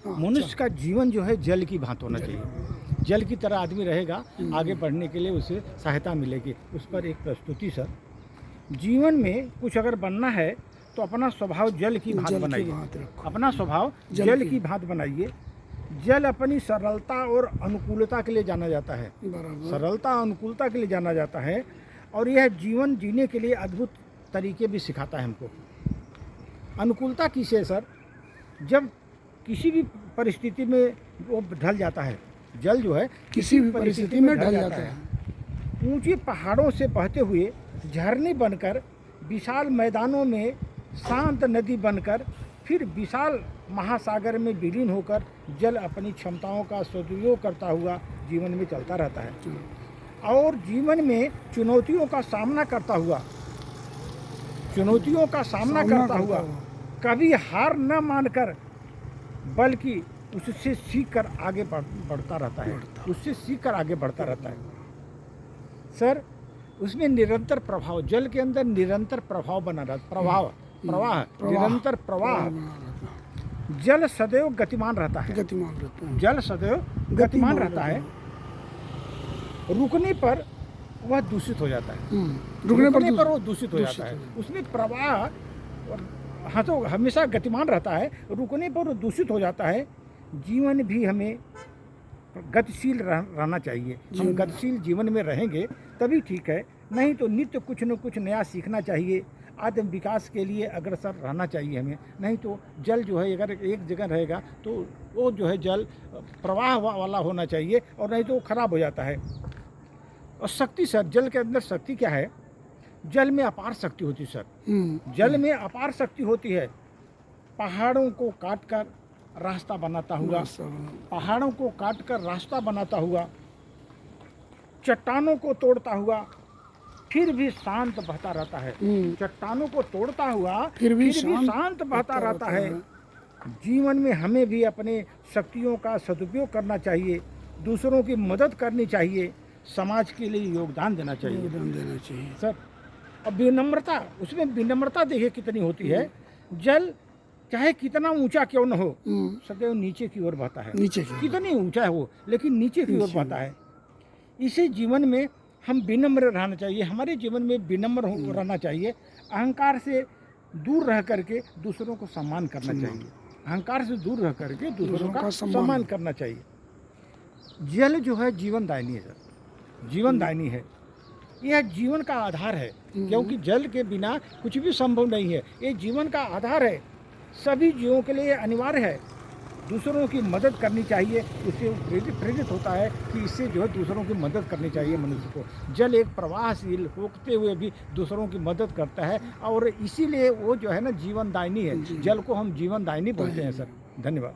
मनुष्य का जीवन जो है जल की भांति होना चाहिए। जल की तरह आदमी रहेगा, आगे बढ़ने के लिए उसे सहायता मिलेगी। उस पर एक प्रस्तुति सर। जीवन में कुछ अगर बनना है तो अपना स्वभाव जल की भांति बनाइए। अपना स्वभाव जल की भांति बनाइए। जल अपनी सरलता और अनुकूलता के लिए जाना जाता है। सरलता अनुकूलता के लिए जाना जाता है और यह जीवन जीने के लिए अद्भुत तरीके भी सिखाता है हमको। अनुकूलता किसे है सर? जब किसी भी परिस्थिति में वो ढल जाता है। जल जो है किसी भी परिस्थिति में ढल जाता है। ऊंचे पहाड़ों से बहते हुए झरने बनकर, विशाल मैदानों में शांत नदी बनकर, फिर विशाल महासागर में विलीन होकर जल अपनी क्षमताओं का सदुपयोग करता हुआ जीवन में चलता रहता है और जीवन में चुनौतियों का सामना करता हुआ कभी हार न मानकर बल्कि उससे सीख कर आगे बढ़ता रहता है। उससे सीख कर आगे बढ़ता रहता है सर। उसमें निरंतर प्रभाव, जल के अंदर निरंतर प्रभाव बना रहता, निरंतर प्रवाह। जल सदैव गतिमान रहता है। जल सदैव गतिमान रहता है। रुकने पर वह दूषित हो जाता है। रुकने पर वो दूषित हो जाता है। उसमें प्रवाह हाँ तो हमेशा गतिमान रहता है, रुकने पर वो दूषित हो जाता है। जीवन भी हमें गतिशील रहना चाहिए। हम गतिशील जीवन में रहेंगे तभी ठीक है, नहीं तो नित्य कुछ न कुछ नया सीखना चाहिए। आत्म विकास के लिए अग्रसर रहना चाहिए हमें। नहीं तो जल जो है अगर एक जगह रहेगा तो वो जो है जल प्रवाह वाला होना चाहिए और नहीं तो वो खराब हो जाता है। और शक्ति सर, जल के अंदर शक्ति क्या है? जल में अपार शक्ति होती है सर। जल में अपार शक्ति होती है। पहाड़ों को काट कर रास्ता बनाता हुआ, पहाड़ों को काट कर रास्ता बनाता हुआ, चट्टानों को तोड़ता हुआ, फिर भी शांत बहता रहता है। चट्टानों को तोड़ता हुआ फिर भी शांत बहता रहता है। जीवन में हमें भी अपने शक्तियों का सदुपयोग करना चाहिए, दूसरों की मदद करनी चाहिए, समाज के लिए योगदान देना चाहिए सर। अब विनम्रता, उसमें विनम्रता देखिए कितनी होती है। जल चाहे कितना ऊंचा क्यों न हो, सदैव नीचे की ओर बहता है। कितनी ऊंचा है वो, लेकिन नीचे की ओर बहता है। इसी जीवन में हम विनम्र रहना चाहिए। हमारे जीवन में विनम्र रहना चाहिए। अहंकार से दूर रह करके दूसरों को सम्मान करना चाहिए। अहंकार से दूर रह करके दूसरों का सम्मान करना चाहिए। जल जो है जीवनदायिनी है सर, जीवनदायिनी है। यह जीवन का आधार है, क्योंकि जल के बिना कुछ भी संभव नहीं है। ये जीवन का आधार है, सभी जीवों के लिए अनिवार्य है। दूसरों की मदद करनी चाहिए। उससे प्रेरित होता है कि इससे जो है दूसरों की मदद करनी चाहिए मनुष्य को। जल एक प्रवाहशील होते हुए भी दूसरों की मदद करता है और इसीलिए वो जो है ना जीवनदायिनी है। जल को हम जीवनदायिनी बोलते हैं सर। धन्यवाद।